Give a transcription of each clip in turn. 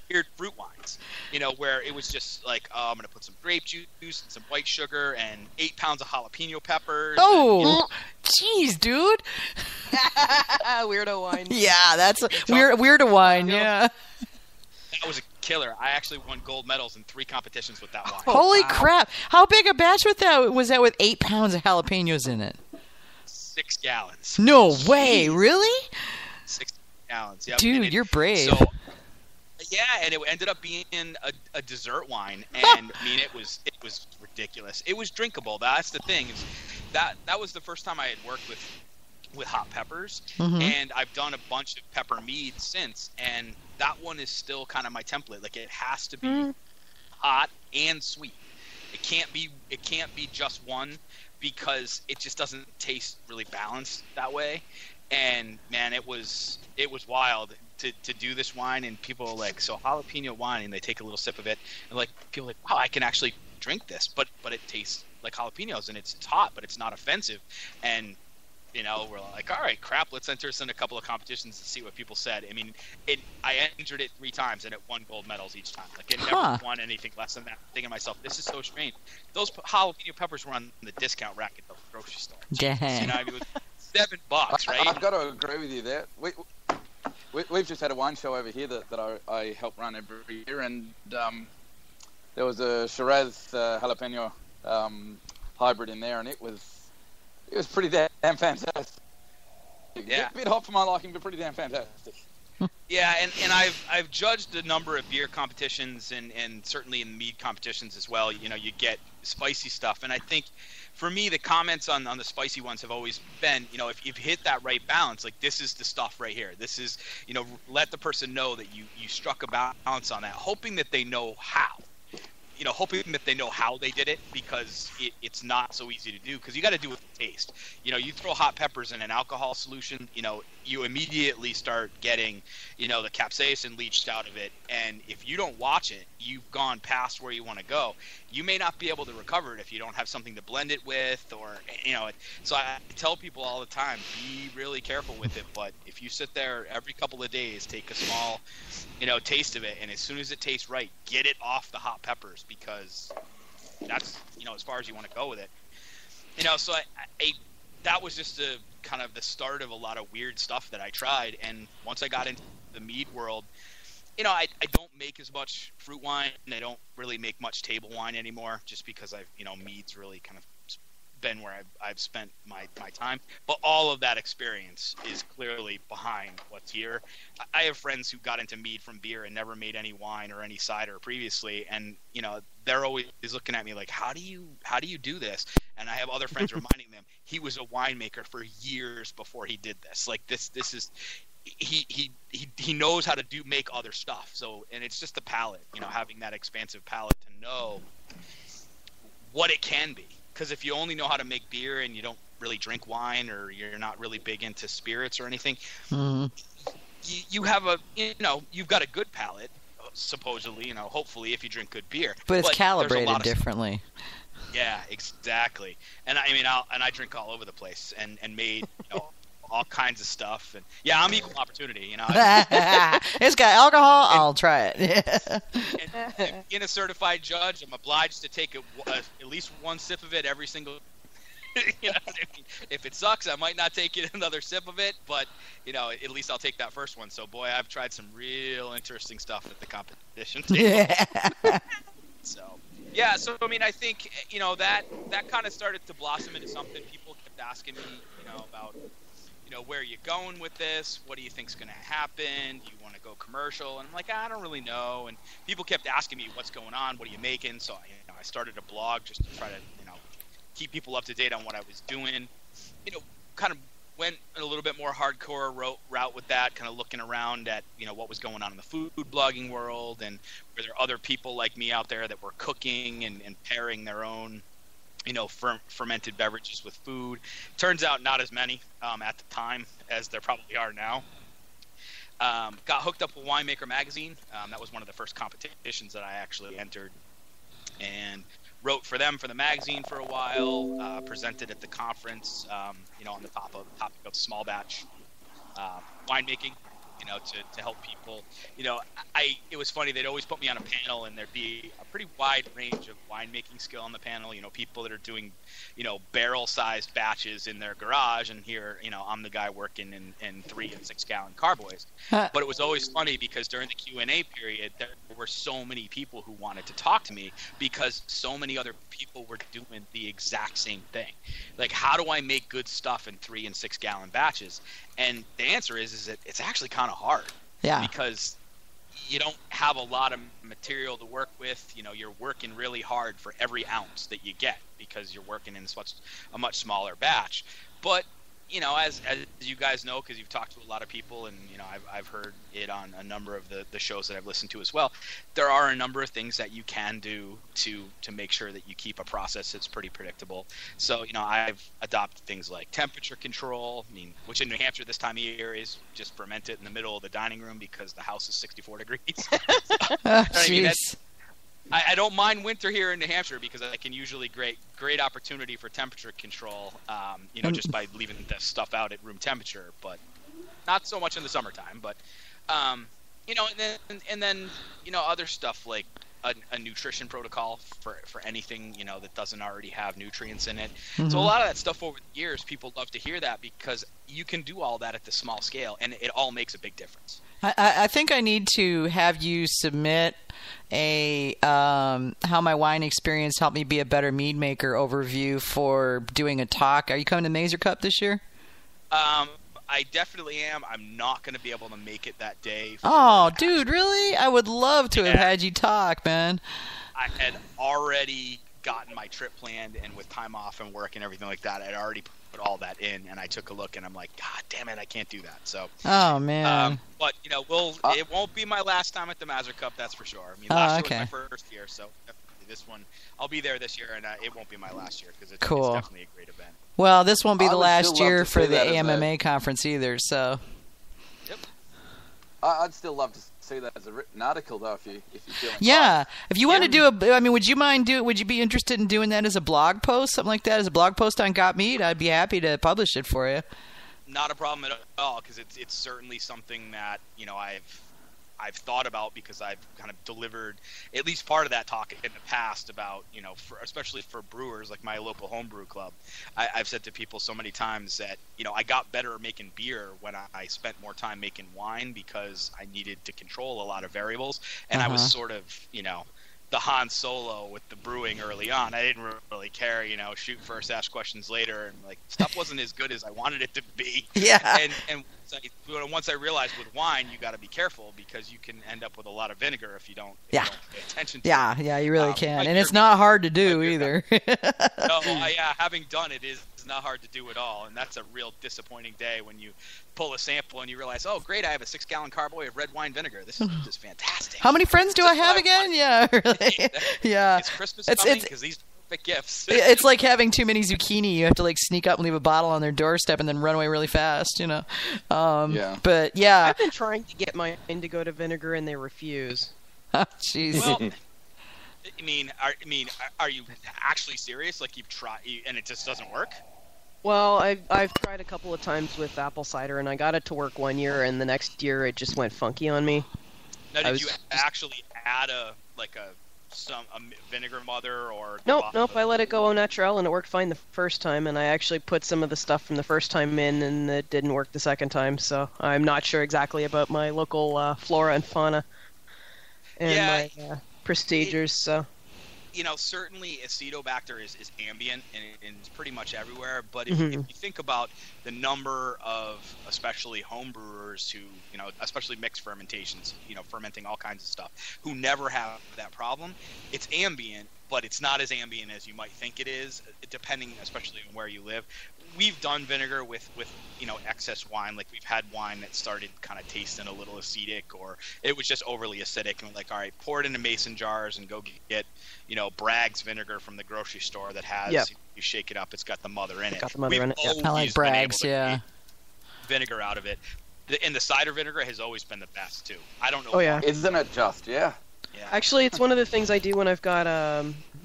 weird fruit wines, where it was just like, oh, I'm going to put some grape juice and some white sugar and 8 pounds of jalapeno peppers. Oh, jeez, dude. Weirdo wine. Yeah, that's weirdo wine, yeah. That was a killer. I actually won gold medals in 3 competitions with that wine. Holy crap. How big a batch was that with 8 pounds of jalapenos in it? 6 gallons. No way, really? 6 gallons, yeah. Dude, you're brave. So, yeah, and it ended up being a dessert wine, and I mean, it was ridiculous. It was drinkable. That's the thing. Is that was the first time I had worked with hot peppers, and I've done a bunch of pepper mead since, and that one is still kind of my template. Like, it has to be hot and sweet. It can't be just one, because it just doesn't taste really balanced that way. And man, it was wild to do this wine, and people are like, so jalapeno wine, and they take a little sip of it, and like people are like, wow, I can actually drink this, but it tastes like jalapenos, and it's hot, but it's not offensive. And we're like, all right, crap, let's enter us in a couple of competitions and see what people said. I mean, I entered it 3 times, and it won gold medals each time. Like, it never won anything less than that. I'm thinking to myself, this is so strange. Those jalapeno peppers were on the discount rack at the grocery store. Dang. It was $7, right? I've got to agree with you there. We've just had a wine show over here that I help run every year, and there was a Shiraz jalapeno hybrid in there, and it was pretty damn fantastic. Yeah. A bit hot for my liking, but pretty damn fantastic. Yeah, and I've judged a number of beer competitions and certainly in mead competitions as well. You get spicy stuff, and I think for me the comments on the spicy ones have always been, if you've hit that right balance, like, this is the stuff right here. This is, let the person know that you struck a balance on that, hoping that they know how. Hoping that they know how they did it, because it's not so easy to do, because you got to do it with taste. You throw hot peppers in an alcohol solution, you immediately start getting, the capsaicin leached out of it, and if you don't watch it, you've gone past where you want to go. You may not be able to recover it if you don't have something to blend it with, or, so I tell people all the time, be really careful with it, but if you sit there every couple of days, take a small, taste of it, and as soon as it tastes right, get it off the hot peppers, because that's, as far as you want to go with it. So I that was just a kind of the start of a lot of weird stuff that I tried, and once I got into the mead world, I don't make as much fruit wine, and I don't really make much table wine anymore, just because mead's really kind of been where I've spent my time. But all of that experience is clearly behind what's here. I have friends who got into mead from beer and never made any wine or any cider previously, and they're always looking at me like, how do you do this? And I have other friends reminding them, he was a winemaker for years before he did this. Like, this is he knows how to make other stuff. So, and it's just the palate, having that expansive palate to know what it can be. Because if you only know how to make beer and you don't really drink wine, or you're not really big into spirits or anything, you have you've got a good palate, supposedly, hopefully, if you drink good beer. But it's calibrated differently. Yeah, exactly. And I mean, I drink all over the place, and made all kinds of stuff. And yeah, I'm equal opportunity. It's got alcohol. I'll try it. and being a certified judge, I'm obliged to take at least one sip of it every single. If it sucks, I might not take another sip of it, but at least I'll take that first one. So boy, I've tried some real interesting stuff at the competition table. Yeah. So I mean, I think that kind of started to blossom into something. People kept asking me, about where are you going with this? What do you think's going to happen? Do you want to go commercial? And I'm like, I don't really know. And people kept asking me, what's going on? What are you making? So I started a blog just to try to keep people up to date on what I was doing. Kind of went a little bit more hardcore route with that, kind of looking around at what was going on in the food blogging world, and were there other people like me out there that were cooking and pairing their own fermented beverages with food. Turns out not as many at the time as there probably are now. Got hooked up with Winemaker Magazine. That was one of the first competitions that I actually entered, and wrote for them for the magazine for a while. Presented at the conference, on the topic of small batch winemaking to help people. It was funny. They'd always put me on a panel, and there'd be a pretty wide range of winemaking skill on the panel. People that are doing, barrel-sized batches in their garage, and here, I'm the guy working in 3 and 6 gallon carboys. But it was always funny because during the Q&A period, there were so many people who wanted to talk to me because so many other people were doing the exact same thing. Like, how do I make good stuff in 3 and 6 gallon batches? And the answer is that it's actually kind of hard. Yeah. Because you don't have a lot of material to work with. You're working really hard for every ounce that you get because you're working in a much smaller batch. But as you guys know, because you've talked to a lot of people, and I've heard it on a number of the shows that I've listened to as well. There are a number of things that you can do to make sure that you keep a process that's pretty predictable. So I've adopted things like temperature control. Which in New Hampshire this time of year is just ferment it in the middle of the dining room because the house is 64 degrees. Jeez. I don't mind winter here in New Hampshire because I can usually great opportunity for temperature control, just by leaving the stuff out at room temperature, but not so much in the summertime. But, and then other stuff like a nutrition protocol for anything, that doesn't already have nutrients in it. Mm-hmm. So a lot of that stuff over the years, people love to hear that because you can do all that at the small scale, and it all makes a big difference. I think I need to have you submit a how my wine experience helped me be a better mead maker overview for doing a talk. Are you coming to Mazer Cup this year? I definitely am. I'm not going to be able to make it that day. Oh, dude, really? I would love to have had you talk, man. I had already gotten my trip planned, and with time off and work and everything like that, I'd already put all that in, and I took a look, and I'm like, God damn it, I can't do that. So, oh man. But it won't be my last time at the Mazer Cup, that's for sure. Last year was my first year, so definitely this one, I'll be there this year, and it won't be my last year because it's definitely a great event. Well, this won't be the last year for the AMMA conference either, so. Yep. I'd still love to see that as a written article, though, if you feel inclined. Yeah, if you want to do would you mind would you be interested in doing that as a blog post, something like that, as a blog post on Got Mead? I'd be happy to publish it for you. Not a problem at all, because it's certainly something that I've thought about, because I've kind of delivered at least part of that talk in the past about, especially for brewers like my local homebrew club. I've said to people so many times that, I got better at making beer when I spent more time making wine because I needed to control a lot of variables. And I was sort of, the Han Solo with the brewing early on. I didn't really care, shoot first, ask questions later. And stuff wasn't as good as I wanted it to be. Yeah. And once I realized with wine, you got to be careful because you can end up with a lot of vinegar if you don't pay attention to it. Yeah, you really can. And it's not hard to do either. No, having done it is not hard to do at all. And that's a real disappointing day when you pull a sample and you realize, oh, great, I have a 6 gallon carboy of red wine vinegar. This is just fantastic. How many friends do I have again? Yeah, really. Yeah. It's Christmas coming because these perfect gifts. It's like having too many zucchini. You have to sneak up and leave a bottle on their doorstep and then run away really fast, Yeah. But yeah. I've been trying to get mine to go to vinegar and they refuse. Jeez. Well, are you actually serious? You've tried and it just doesn't work? Well, I've tried a couple of times with apple cider, and I got it to work one year, and the next year it just went funky on me. Now, did you actually add a vinegar mother or? Nope. I let it go au naturel, and it worked fine the first time. And I actually put some of the stuff from the first time in, and it didn't work the second time. So I'm not sure exactly about my local flora and fauna and my procedures. So. Certainly Acetobacter is ambient and it's pretty much everywhere. But if you think about the number of especially home brewers who, especially mixed fermentations, fermenting all kinds of stuff, who never have that problem, it's ambient, but it's not as ambient as you might think it is, depending especially on where you live. We've done vinegar with excess wine. We've had wine that started kind of tasting a little acidic, or it was just overly acidic, and we're like, all right, pour it into mason jars and go get Bragg's vinegar from the grocery store that has you shake it up, it's got the mother in it. Got the mother in it. Yep. I like Bragg's, vinegar out of it. And the cider vinegar has always been the best too. I don't know. Oh yeah, isn't it just? Yeah. Actually, it's one of the things I do when I've got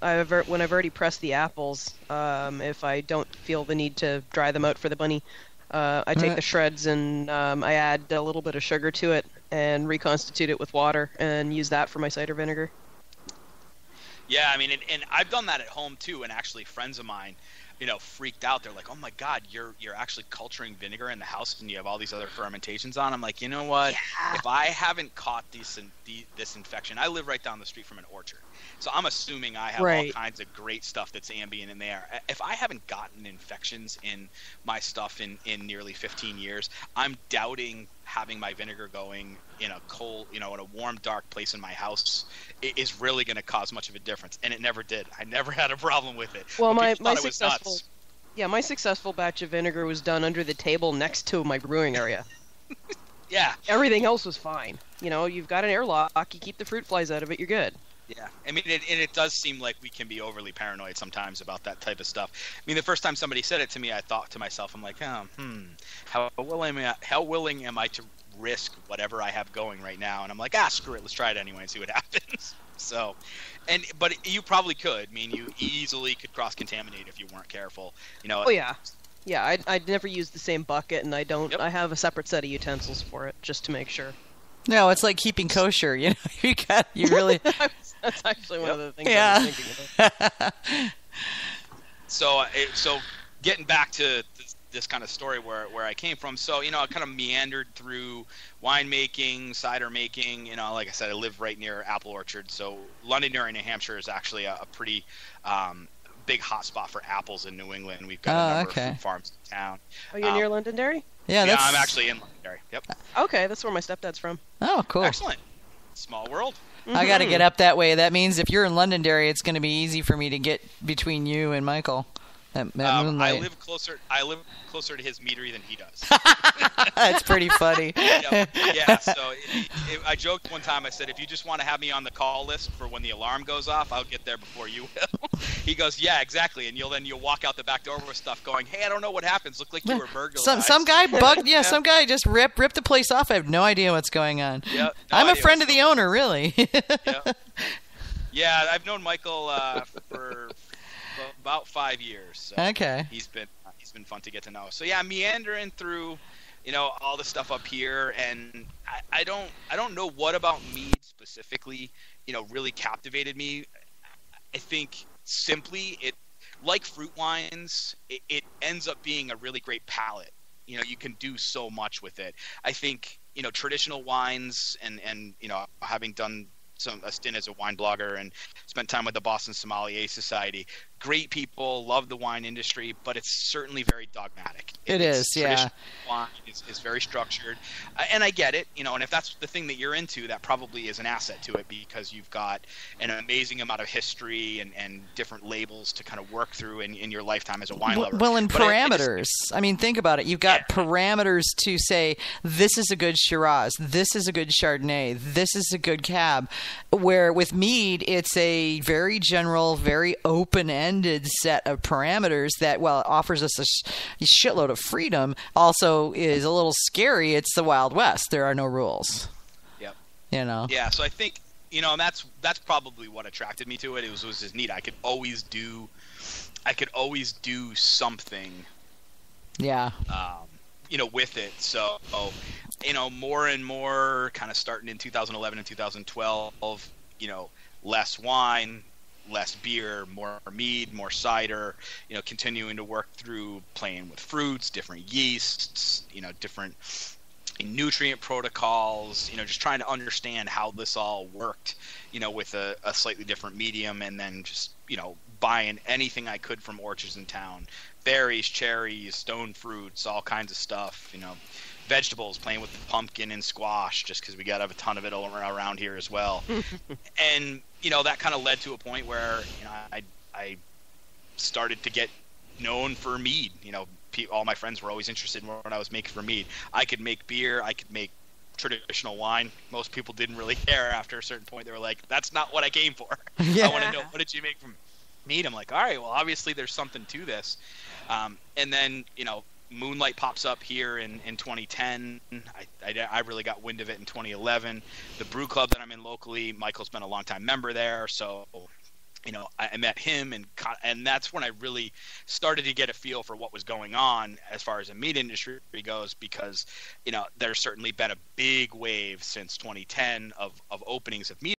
when I've already pressed the apples. If I don't feel the need to dry them out for the bunny, I take the shreds and I add a little bit of sugar to it and reconstitute it with water and use that for my cider vinegar. Yeah, I mean, and I've done that at home too, and actually friends of mine, freaked out. They're like, "Oh my God, you're actually culturing vinegar in the house, and you have all these other fermentations on." I'm like, you know what? Yeah. If I haven't caught this infection, I live right down the street from an orchard, so I'm assuming I have all kinds of great stuff that's ambient in there. If I haven't gotten infections in my stuff in nearly 15 years, I'm doubting having my vinegar going in a cold, in a warm, dark place in my house is really going to cause much of a difference. And it never did. I never had a problem with it. Well, my successful batch of vinegar was done under the table next to my brewing area. Yeah. Everything else was fine. You've got an airlock, you keep the fruit flies out of it, you're good. Yeah, I mean, it does seem like we can be overly paranoid sometimes about that type of stuff. I mean, the first time somebody said it to me, I thought to myself, I'm like, how willing am I to risk whatever I have going right now? And I'm like, screw it, let's try it anyway and see what happens. So, but you probably could. I mean, you easily could cross-contaminate if you weren't careful. Oh yeah, yeah. I'd never use the same bucket, and I don't. Yep. I have a separate set of utensils for it just to make sure. No, it's like keeping kosher. You really. That's actually one of the things I was thinking about. So getting back to this kind of story where I came from, so I kind of meandered through winemaking, cider making. Like I said, I live right near apple orchards, so Londonderry, New Hampshire is actually a pretty big hotspot for apples in New England. We've got a number of fruit farms in town. Are you near Londonderry? Yeah, I'm actually in Londonderry. Yep. Okay, that's where my stepdad's from. Oh, cool. Excellent. Small world. I got to get up that way. That means if you're in Londonderry, it's going to be easy for me to get between you and Michael. I live closer to his meadery than he does. That's pretty funny. Yeah. So I joked one time. I said, if you just want to have me on the call list for when the alarm goes off, I'll get there before you will. He goes, yeah, exactly. And you'll walk out the back door with stuff going, hey, I don't know what happens. Looked like you were burglarized. Some guy bugged. Yeah, some guy just ripped the place off. I have no idea what's going on. Yep, I'm a friend of the owner, really. Yeah, I've known Michael for about 5 years. So okay. He's been fun to get to know. So yeah, meandering through, all the stuff up here, and I don't know what about Mead specifically, really captivated me. I think simply it, like fruit wines, it ends up being a really great palate. You can do so much with it. I think, traditional wines and having done a stint as a wine blogger and spent time with the Boston Sommelier Society. Great people, love the wine industry, but it's certainly very dogmatic. It is, yeah. Wine is very structured, and I get it, and if that's the thing that you're into, that probably is an asset to it because you've got an amazing amount of history and different labels to kind of work through in your lifetime as a wine lover. Well, and parameters. I mean, think about it. You've got parameters to say, this is a good Shiraz, this is a good Chardonnay, this is a good Cab, where with Mead, it's a very general, very open-ended set of parameters that, while it offers us a shitload of freedom, also is a little scary. It's the Wild West. There are no rules. Yep. Yeah, so I think, and that's probably what attracted me to it. It was just neat. I could always do something. Yeah. With it. So, more and more kind of starting in 2011 and 2012, less wine, less beer, more mead, more cider, continuing to work through playing with fruits, different yeasts, different nutrient protocols, just trying to understand how this all worked, with a slightly different medium, and then just, buying anything I could from orchards in town, berries, cherries, stone fruits, all kinds of stuff, vegetables, playing with the pumpkin and squash, just because we got to have a ton of it all around here as well. And, that kind of led to a point where, I started to get known for mead. All my friends were always interested in what I was making for mead. I could make beer. I could make traditional wine. Most people didn't really care after a certain point. They were like, that's not what I came for. Yeah. I want to know, what did you make from mead? I'm like, all right, well, obviously there's something to this. And then, Moonlight pops up here in 2010. I really got wind of it in 2011. The brew club that I'm in locally, Michael's been a longtime member there, so I met him, and that's when I really started to get a feel for what was going on as far as the meat industry goes, because there's certainly been a big wave since 2010 of openings of meat